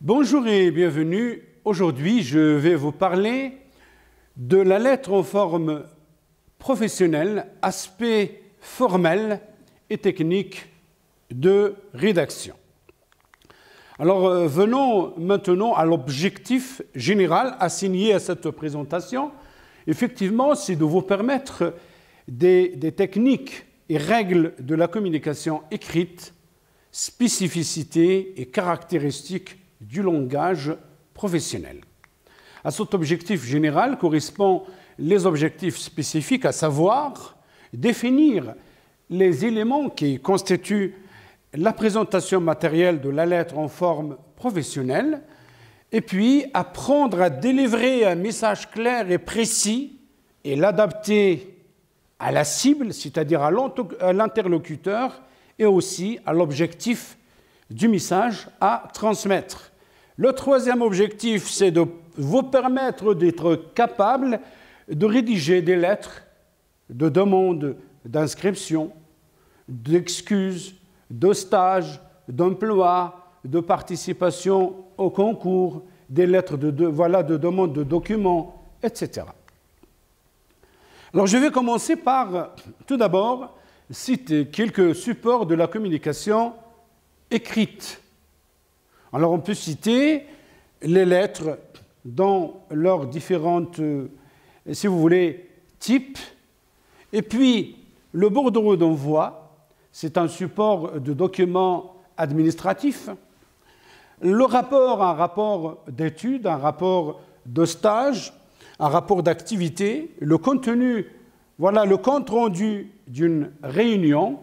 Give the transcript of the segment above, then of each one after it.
Bonjour et bienvenue. Aujourd'hui, je vais vous parler de la lettre en forme professionnelle, aspect formel et technique de rédaction. Alors, venons maintenant à l'objectif général assigné à cette présentation. Effectivement, c'est de vous permettre des techniques et règles de la communication écrite, spécificités et caractéristiques du langage professionnel. À cet objectif général correspondent les objectifs spécifiques, à savoir définir les éléments qui constituent la présentation matérielle de la lettre en forme professionnelle, et puis apprendre à délivrer un message clair et précis et l'adapter à la cible, c'est-à-dire à l'interlocuteur, et aussi à l'objectif du message à transmettre. Le troisième objectif, c'est de vous permettre d'être capable de rédiger des lettres de demande d'inscription, d'excuses, de stage, d'emploi, de participation au concours, des lettres de demande de documents, etc. Alors, je vais commencer par, tout d'abord, citer quelques supports de la communication écrite. Alors, on peut citer les lettres dans leurs différentes, si vous voulez, types. Et puis, le bordereau d'envoi, c'est un support de documents administratifs. Le rapport, un rapport d'études, un rapport de stage, un rapport d'activité. Le contenu, voilà le compte rendu d'une réunion,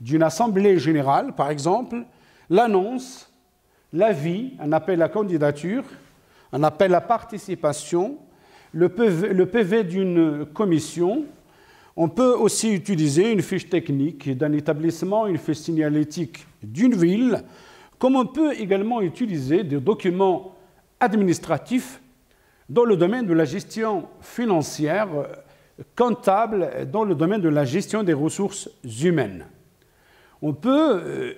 d'une assemblée générale, par exemple, l'annonce, l'avis, un appel à candidature, un appel à participation, le PV d'une commission. On peut aussi utiliser une fiche technique d'un établissement, une fiche signalétique d'une ville, comme on peut également utiliser des documents administratifs dans le domaine de la gestion financière, comptable, dans le domaine de la gestion des ressources humaines. On peut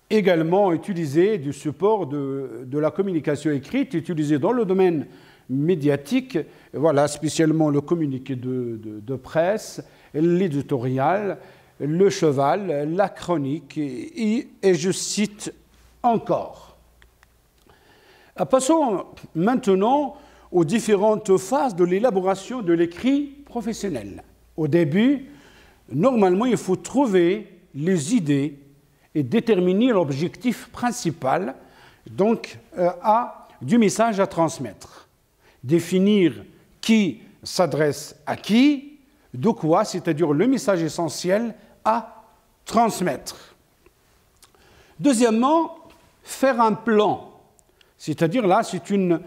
également utiliser du support de la communication écrite, utilisé dans le domaine médiatique, voilà, spécialement le communiqué de presse, l'éditorial, le cheval, la chronique, et je cite encore. Passons maintenant aux différentes phases de l'élaboration de l'écrit professionnel. Au début, normalement, il faut trouver les idées et déterminer l'objectif principal donc, du message à transmettre. Définir qui s'adresse à qui, de quoi, c'est-à-dire le message essentiel à transmettre. Deuxièmement, faire un plan, c'est-à-dire là, c'est une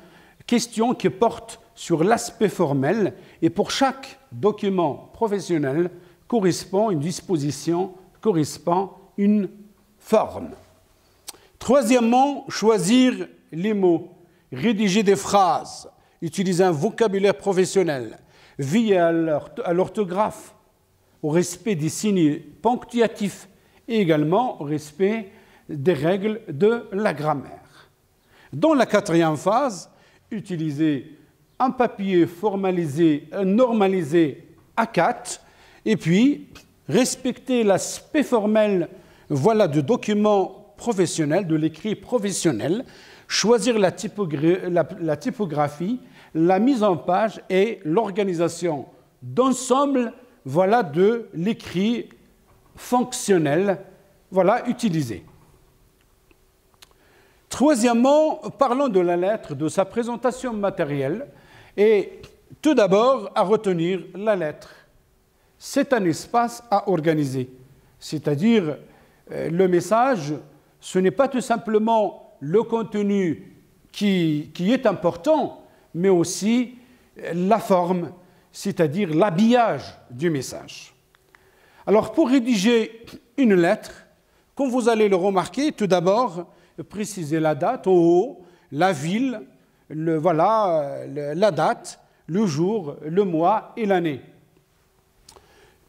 question qui porte sur l'aspect formel et pour chaque document professionnel correspond une disposition, correspond une forme. Troisièmement, choisir les mots, rédiger des phrases, utiliser un vocabulaire professionnel, veiller à l'orthographe, au respect des signes ponctuatifs et également au respect des règles de la grammaire. Dans la quatrième phase, utiliser un papier formalisé, normalisé A4, et puis respecter l'aspect formel du document professionnel, de l'écrit professionnel, choisir la typographie, la mise en page et l'organisation d'ensemble de l'écrit fonctionnel utilisé. Troisièmement, parlons de la lettre, de sa présentation matérielle et tout d'abord à retenir la lettre. C'est un espace à organiser, c'est-à-dire le message, ce n'est pas tout simplement le contenu qui est important, mais aussi la forme, c'est-à-dire l'habillage du message. Alors, pour rédiger une lettre, comme vous allez le remarquer, tout d'abord, préciser la date au haut, la ville, la date, le jour, le mois et l'année.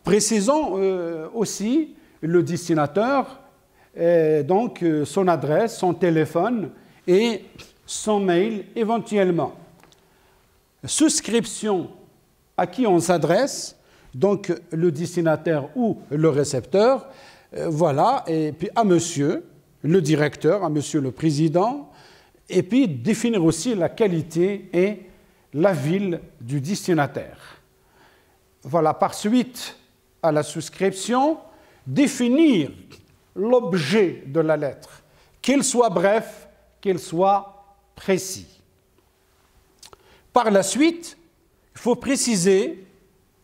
Précisons aussi le destinataire, donc son adresse, son téléphone et son mail éventuellement. Souscription à qui on s'adresse, donc le destinataire ou le récepteur, voilà, et puis à monsieur le directeur, à monsieur le président, et puis définir aussi la qualité et la ville du destinataire. Voilà, par suite à la souscription, définir l'objet de la lettre, qu'il soit bref, qu'il soit précis. Par la suite, il faut préciser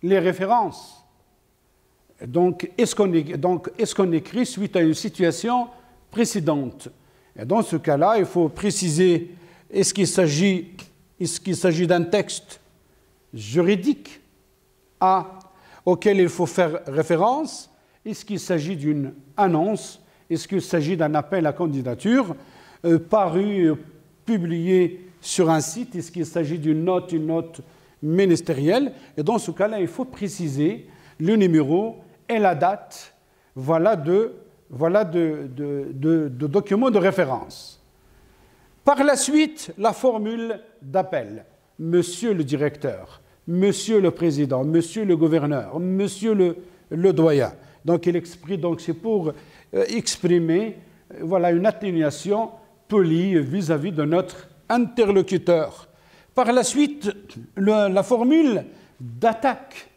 les références. Donc, est-ce qu'on écrit suite à une situation précédente? Et dans ce cas-là, il faut préciser, est-ce qu'il s'agit d'un texte juridique auquel il faut faire référence? Est-ce qu'il s'agit d'une annonce? Est-ce qu'il s'agit d'un appel à candidature paru, publié sur un site? Est-ce qu'il s'agit d'une note, une note ministérielle? Et dans ce cas-là, il faut préciser le numéro et la date, de documents de référence. Par la suite, la formule d'appel. Monsieur le directeur, monsieur le président, monsieur le gouverneur, monsieur le doyen. Donc, c'est pour exprimer une atténuation polie vis-à-vis de notre interlocuteur. Par la suite, la formule d'attaque,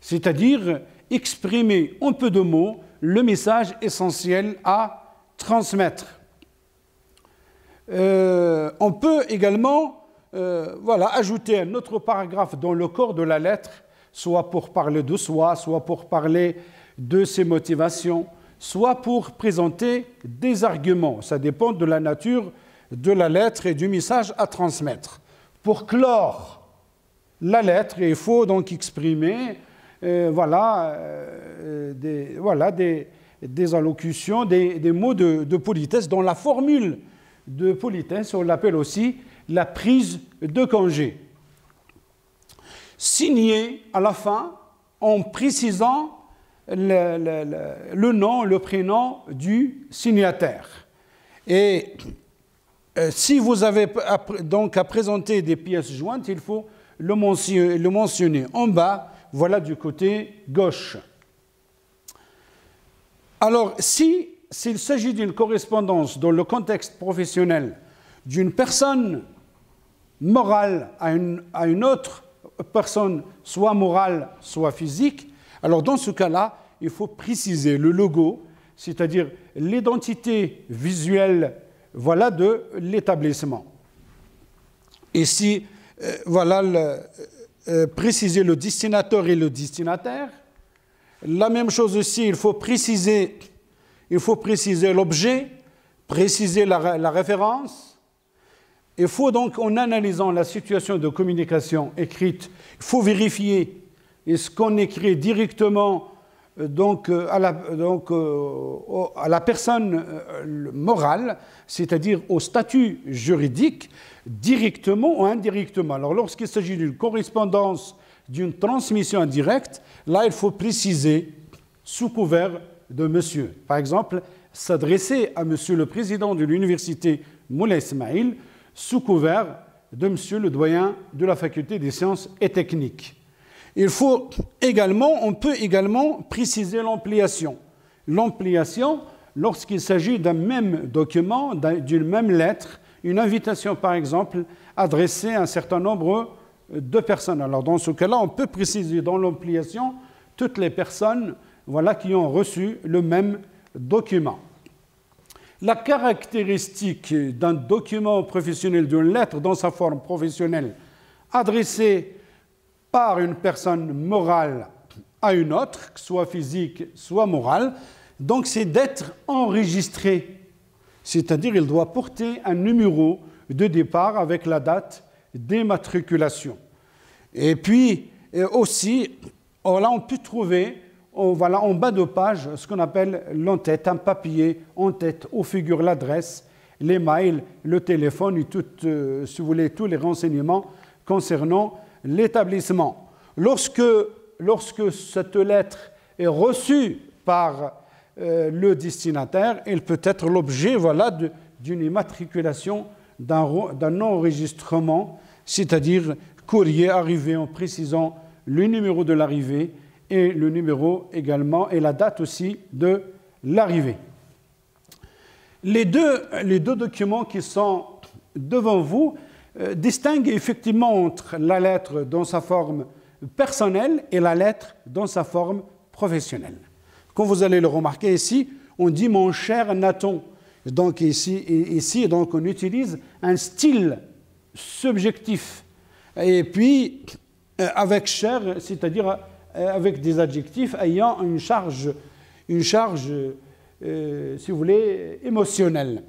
c'est-à-dire exprimer en peu de mots le message essentiel à transmettre. On peut également ajouter un autre paragraphe dans le corps de la lettre, soit pour parler de soi, soit pour parler de ses motivations, soit pour présenter des arguments. Ça dépend de la nature de la lettre et du message à transmettre. Pour clore la lettre, il faut donc exprimer des allocutions, des mots de politesse, dont la formule de politesse, on l'appelle aussi la prise de congé. Signé à la fin en précisant le nom, le prénom du signataire. Et si vous avez donc à présenter des pièces jointes, il faut le mentionner en bas, voilà du côté gauche. Alors, s'il s'agit d'une correspondance dans le contexte professionnel d'une personne morale à une autre personne, soit morale, soit physique, alors dans ce cas-là, il faut préciser le logo, c'est-à-dire l'identité visuelle de l'établissement. Et si, préciser le destinataire et le destinataire. La même chose aussi, il faut préciser l'objet, préciser la référence. Il faut donc, en analysant la situation de communication écrite, il faut vérifier est-ce qu'on écrit directement à la personne morale, c'est-à-dire au statut juridique, directement ou indirectement. Alors, lorsqu'il s'agit d'une correspondance, d'une transmission indirecte, là, il faut préciser sous couvert de monsieur. Par exemple, s'adresser à monsieur le président de l'université Moulay Ismaïl sous couvert de monsieur le doyen de la faculté des sciences et techniques. On peut également préciser l'ampliation. L'ampliation, lorsqu'il s'agit d'un même document, d'une même lettre, une invitation par exemple, adressée à un certain nombre de personnes. Alors dans ce cas-là, on peut préciser dans l'ampliation toutes les personnes qui ont reçu le même document. La caractéristique d'un document professionnel, d'une lettre dans sa forme professionnelle, adressée par une personne morale à une autre, soit physique, soit morale, donc c'est d'être enregistré. C'est-à-dire il doit porter un numéro de départ avec la date d'immatriculation. Et puis aussi, là on peut trouver en bas de page ce qu'on appelle l'en-tête, un papier en tête où figure l'adresse, les mails, le téléphone et si vous voulez, tous les renseignements concernant l'établissement. Lorsque cette lettre est reçue par le destinataire, elle peut être l'objet d'une immatriculation d'un enregistrement, c'est-à-dire courrier arrivé en précisant le numéro de l'arrivée et le numéro également et la date aussi de l'arrivée. Les deux documents qui sont devant vous distinguent effectivement entre la lettre dans sa forme personnelle et la lettre dans sa forme professionnelle. Comme vous allez le remarquer ici, on dit « mon cher Nathan ». Donc ici donc, on utilise un style subjectif. Et puis, avec « cher », c'est-à-dire avec des adjectifs ayant une charge si vous voulez, émotionnelle.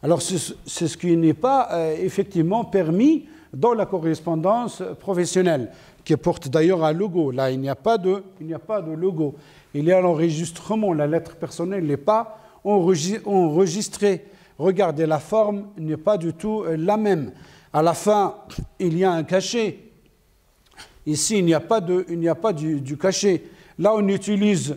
Alors, c'est ce qui n'est pas effectivement permis dans la correspondance professionnelle, qui porte d'ailleurs un logo. Là, il n'y a pas de logo. Il y a l'enregistrement. La lettre personnelle n'est pas enregistrée. Regardez, la forme n'est pas du tout la même. À la fin, il y a un cachet. Ici, il n'y a pas du cachet. Là, on utilise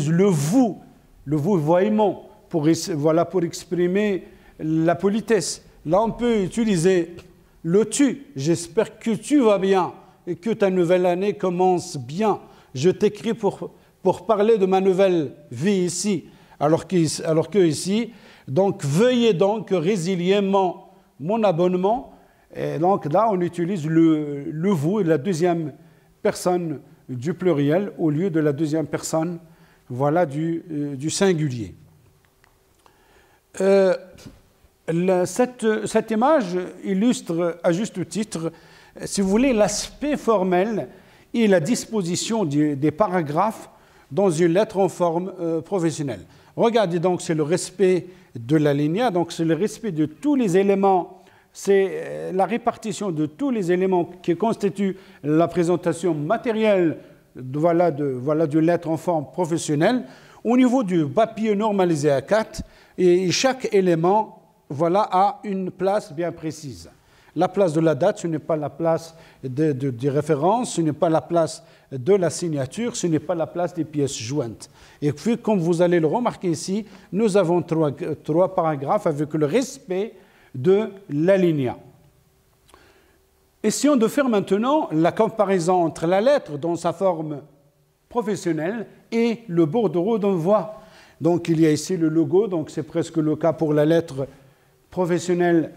le vous voyement pour exprimer la politesse. Là, on peut utiliser le tu. J'espère que tu vas bien et que ta nouvelle année commence bien. Je t'écris pour parler de ma nouvelle vie ici. Alors que ici, donc, veuillez donc résilier mon abonnement. Et donc là, on utilise le vous et la deuxième personne du pluriel au lieu de la deuxième personne du singulier. Cette image illustre à juste titre, si vous voulez, l'aspect formel et la disposition des paragraphes dans une lettre en forme professionnelle. Regardez donc, c'est le respect de l'alinéa, donc c'est le respect de tous les éléments, c'est la répartition de tous les éléments qui constituent la présentation matérielle d'une lettre en forme professionnelle au niveau du papier normalisé A4 et chaque élément a une place bien précise. La place de la date, ce n'est pas la place des références, ce n'est pas la place de la signature, ce n'est pas la place des pièces jointes. Et puis, comme vous allez le remarquer ici, nous avons trois paragraphes avec le respect de l'alinéa. Essayons de faire maintenant la comparaison entre la lettre dans sa forme professionnelle et le bordereau d'envoi. Donc, il y a ici le logo, donc c'est presque le cas pour la lettre professionnelle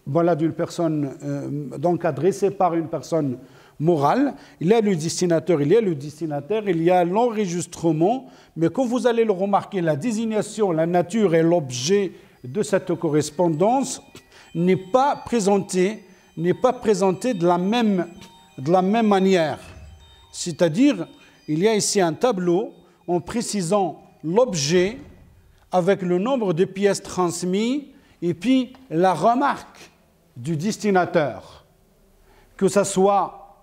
d'une personne, donc adressée par une personne morale. Il y a le destinataire, il y a l'enregistrement, mais comme vous allez le remarquer, la désignation, la nature et l'objet de cette correspondance n'est pas présentée de la même manière. C'est-à-dire, il y a ici un tableau en précisant l'objet avec le nombre de pièces transmises et puis la remarque du destinataire, que ce soit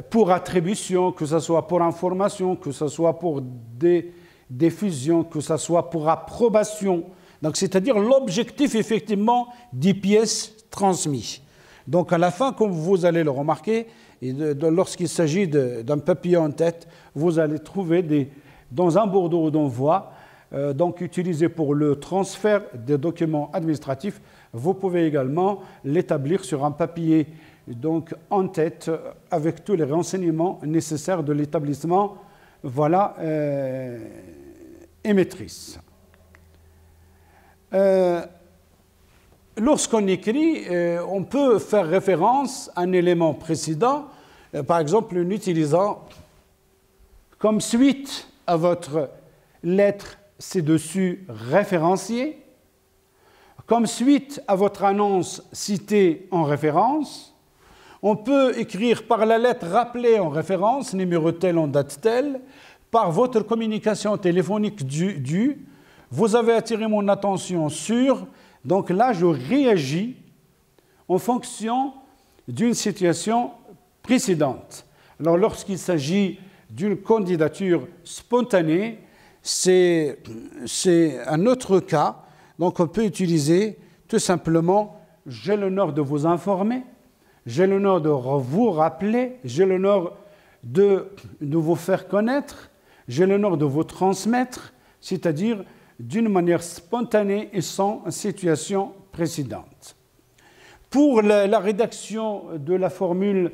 pour attribution, que ce soit pour information, que ce soit pour diffusion, que ce soit pour approbation. Donc, c'est-à-dire l'objectif, effectivement, des pièces transmises. Donc, à la fin, comme vous allez le remarquer, lorsqu'il s'agit d'un papier en tête, vous allez trouver dans un bordereau d'envoi, donc utilisé pour le transfert des documents administratifs, vous pouvez également l'établir sur un papier donc, en tête avec tous les renseignements nécessaires de l'établissement émettrice. Lorsqu'on écrit, on peut faire référence à un élément précédent, par exemple en utilisant comme suite à votre lettre ci-dessus référenciée, comme suite à votre annonce citée en référence. On peut écrire par la lettre rappelée en référence, numéro tel en date telle, par votre communication téléphonique vous avez attiré mon attention sur, donc là je réagis en fonction d'une situation précédente. Alors lorsqu'il s'agit d'une candidature spontanée, c'est un autre cas. Donc on peut utiliser tout simplement « j'ai l'honneur de vous informer »,« j'ai l'honneur de vous rappeler »,« j'ai l'honneur de vous faire connaître »,« j'ai l'honneur de vous transmettre », c'est-à-dire d'une manière spontanée et sans situation précédente. Pour la rédaction de la formule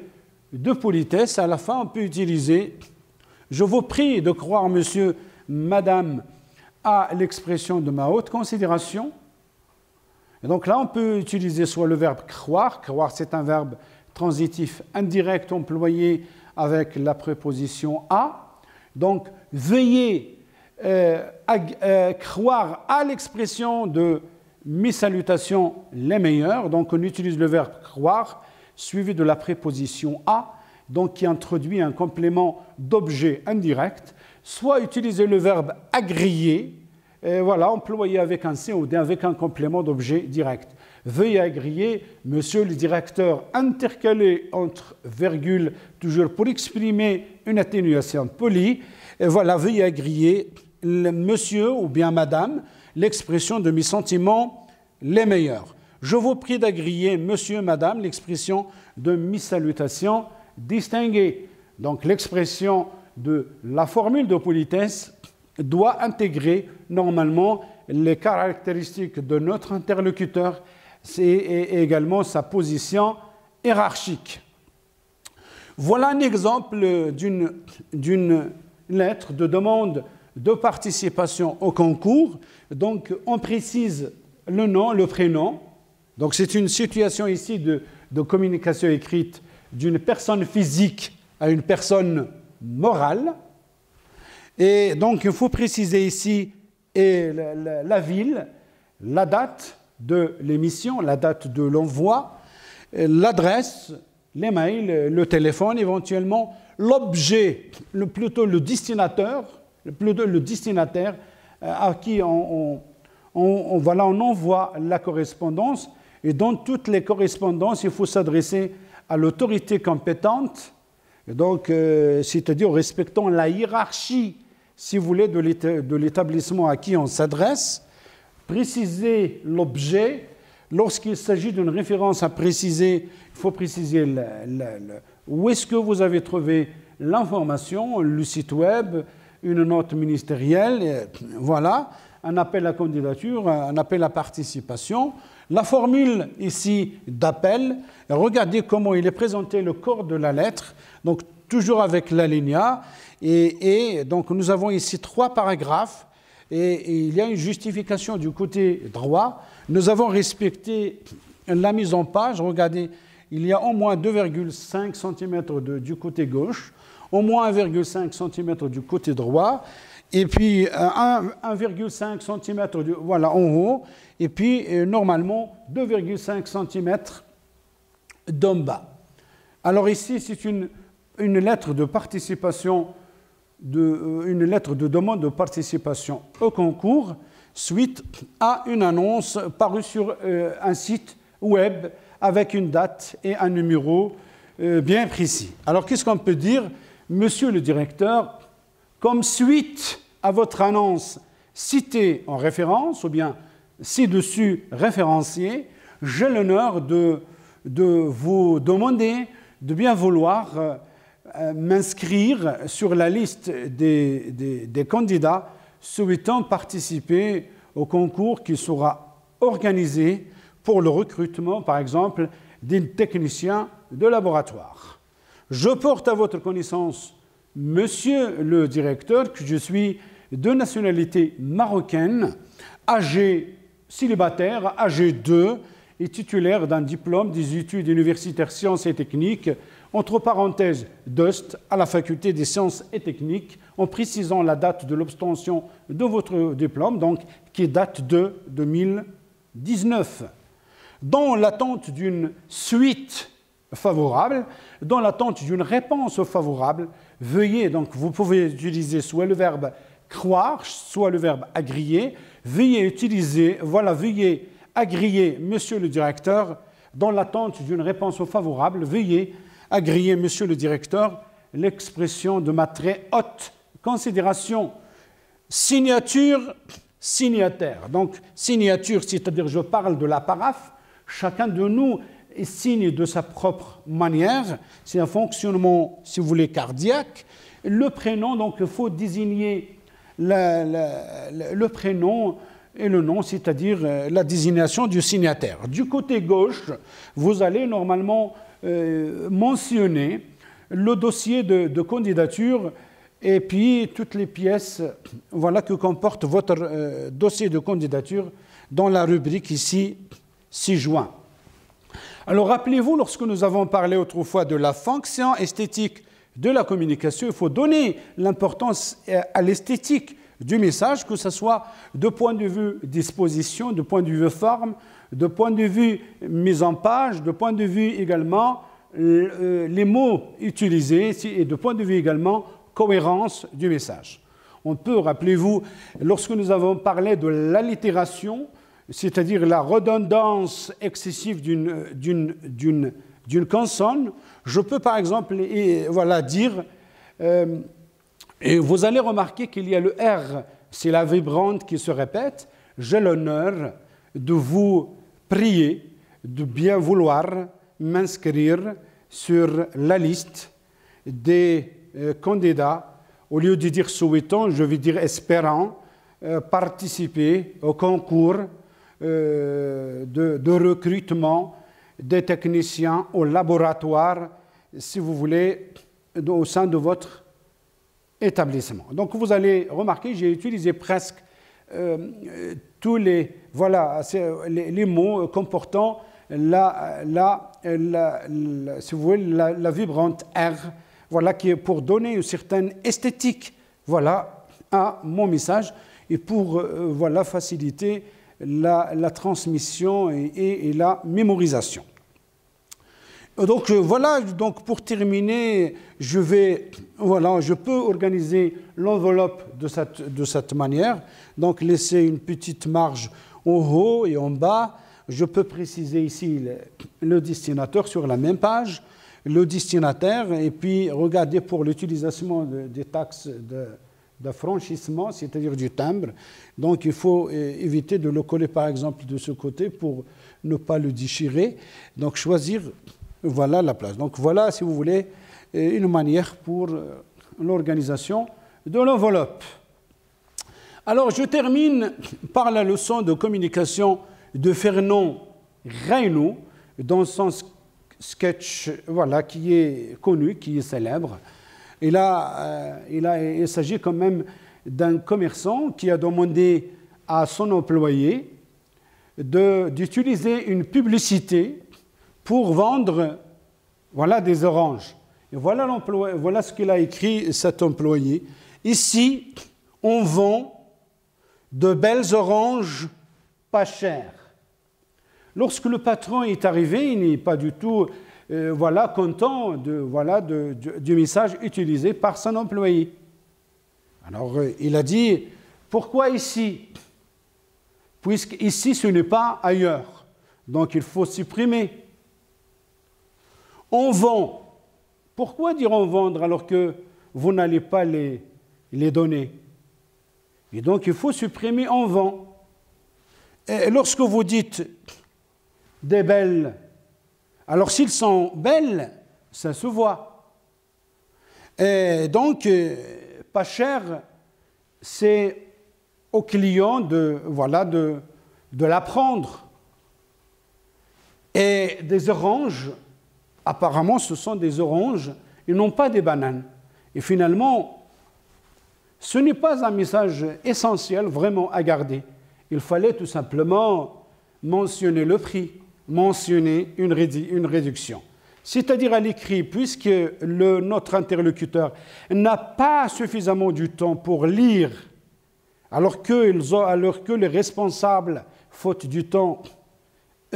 de politesse, à la fin, on peut utiliser « Je vous prie de croire, monsieur, madame, à l'expression de ma haute considération ». Et donc là, on peut utiliser soit le verbe croire. Croire, c'est un verbe transitif indirect employé avec la préposition à. Donc, veuillez croire à l'expression de mes salutations les meilleures. Donc, on utilise le verbe croire suivi de la préposition à, donc qui introduit un complément d'objet indirect. Soit utiliser le verbe agréer, voilà, employé avec un COD, avec un complément d'objet direct. Veuillez agréer, monsieur le directeur, intercalé entre virgules, toujours pour exprimer une atténuation polie. Et voilà, veuillez agréer, monsieur ou bien madame, l'expression de mes sentiments les meilleurs. Je vous prie d'agréer, monsieur, madame, l'expression de mes salutations distinguées. Donc, l'expression de la formule de politesse doit intégrer normalement les caractéristiques de notre interlocuteur et également sa position hiérarchique. Voilà un exemple d'une lettre de demande de participation au concours. Donc, on précise le nom, le prénom. Donc, c'est une situation ici de communication écrite d'une personne physique à une personne morale. Et donc, il faut préciser ici la ville, la date de l'émission, la date de l'envoi, l'adresse, les mails, le téléphone éventuellement, l'objet, plutôt le destinataire à qui on envoie la correspondance. Et dans toutes les correspondances, il faut s'adresser à l'autorité compétente, donc, c'est-à-dire en respectant la hiérarchie, si vous voulez, de l'établissement à qui on s'adresse. Préciser l'objet. Lorsqu'il s'agit d'une référence à préciser, il faut préciser où est-ce que vous avez trouvé l'information, le site web, une note ministérielle, voilà, un appel à candidature, un appel à participation. La formule ici d'appel, regardez comment il est présenté le corps de la lettre, donc toujours avec l'alinéa, et donc nous avons ici 3 paragraphes, et il y a une justification du côté droit. Nous avons respecté la mise en page, regardez, il y a au moins 2,5 cm du côté gauche, au moins 1,5 cm du côté droit, et puis 1,5 cm voilà, en haut, et puis normalement 2,5 cm d'en bas. Alors ici, c'est une lettre de participation, une lettre de demande de participation au concours suite à une annonce parue sur un site web avec une date et un numéro bien précis. Alors qu'est-ce qu'on peut dire? Monsieur le directeur, comme suite à votre annonce citée en référence, ou bien ci-dessus référenciée, j'ai l'honneur de vous demander de bien vouloir m'inscrire sur la liste des candidats souhaitant participer au concours qui sera organisé pour le recrutement, par exemple, d'un technicien de laboratoire. Je porte à votre connaissance, monsieur le directeur, que je suis de nationalité marocaine, âgé célibataire, âgé 2 et titulaire d'un diplôme des études universitaires sciences et techniques, entre parenthèses DOST, à la faculté des sciences et techniques, en précisant la date de l'obtention de votre diplôme, donc qui date de 2019. Dans l'attente d'une suite favorable, dans l'attente d'une réponse favorable, veuillez, donc vous pouvez utiliser soit le verbe croire, soit le verbe agréer, veuillez utiliser, voilà, veuillez agréer, monsieur le directeur, dans l'attente d'une réponse favorable, veuillez agréer, monsieur le directeur, l'expression de ma très haute considération. Signature, signataire. Donc, signature, c'est-à-dire je parle de la paraphe, chacun de nous signe de sa propre manière, c'est un fonctionnement, si vous voulez, cardiaque. Le prénom, donc, il faut désigner le prénom et le nom, c'est-à-dire la désignation du signataire. Du côté gauche, vous allez normalement mentionner le dossier de candidature et puis toutes les pièces voilà, que comporte votre dossier de candidature dans la rubrique ici 6 juin. Alors rappelez-vous, lorsque nous avons parlé autrefois de la fonction esthétique de la communication, il faut donner l'importance à l'esthétique du message, que ce soit de point de vue disposition, de point de vue forme, de point de vue mise en page, de point de vue également les mots utilisés et de point de vue également cohérence du message. On peut, rappelez-vous, lorsque nous avons parlé de l'allitération, c'est-à-dire la redondance excessive d'une consonne, je peux par exemple voilà, dire, et vous allez remarquer qu'il y a le R, c'est la vibrante qui se répète, j'ai l'honneur de vous prier, de bien vouloir m'inscrire sur la liste des candidats. Au lieu de dire souhaitant, je vais dire espérant participer au concours de recrutement des techniciens au laboratoire, si vous voulez, au sein de votre établissement. Donc vous allez remarquer, j'ai utilisé presque tous les, voilà, les mots comportant si vous voulez, la vibrante R, voilà, qui est pour donner une certaine esthétique, voilà, à mon message et pour voilà, faciliter la transmission et la mémorisation. Donc voilà, donc pour terminer, je peux organiser l'enveloppe de cette manière, donc laisser une petite marge en haut et en bas. Je peux préciser ici le destinataire sur la même page, le destinataire, et puis regarder pour l'utilisation des taxes de franchissement, c'est-à-dire du timbre. Donc il faut éviter de le coller par exemple de ce côté pour ne pas le déchirer. Donc choisir voilà la place. Donc voilà, si vous voulez, une manière pour l'organisation de l'enveloppe. Alors je termine par la leçon de communication de Fernand Reynaud dans son sketch voilà, qui est connu, qui est célèbre. Il s'agit quand même d'un commerçant qui a demandé à son employé d'utiliser une publicité pour vendre voilà, des oranges. Et voilà ce qu'il a écrit, cet employé. Ici, on vend de belles oranges pas chères. Lorsque le patron est arrivé, il n'est pas du tout content du message utilisé par son employé. Alors, il a dit, pourquoi ici? Puisqu'ici, ce n'est pas ailleurs. Donc, il faut supprimer. On vend. Pourquoi dire on vendre alors que vous n'allez pas les donner? Et donc, il faut supprimer on vend. Et lorsque vous dites des belles, alors s'ils sont belles, ça se voit. Et donc, pas cher, c'est au client de la prendre. Et des oranges, apparemment, ce sont des oranges, ils n'ont pas des bananes. Et finalement, ce n'est pas un message essentiel vraiment à garder. Il fallait tout simplement mentionner le prix, mentionner une réduction. C'est-à-dire à l'écrit, puisque notre interlocuteur n'a pas suffisamment du temps pour lire, alors que les responsables, faute du temps,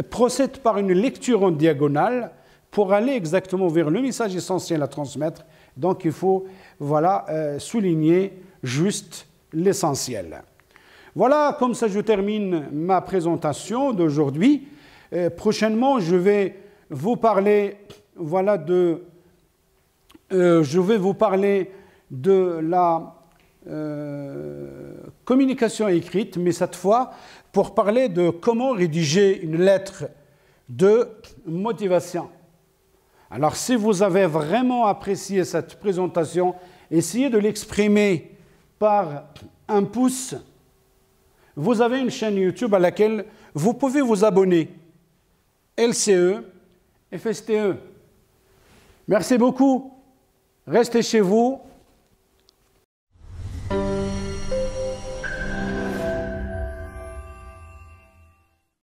procèdent par une lecture en diagonale pour aller exactement vers le message essentiel à transmettre. Donc il faut souligner juste l'essentiel. Voilà, comme ça je termine ma présentation d'aujourd'hui. Prochainement, je vais vous parler de la communication écrite, mais cette fois pour parler de comment rédiger une lettre de motivation. Alors, si vous avez vraiment apprécié cette présentation, essayez de l'exprimer par un pouce, vous avez une chaîne YouTube à laquelle vous pouvez vous abonner. LCE, FSTE. Merci beaucoup. Restez chez vous.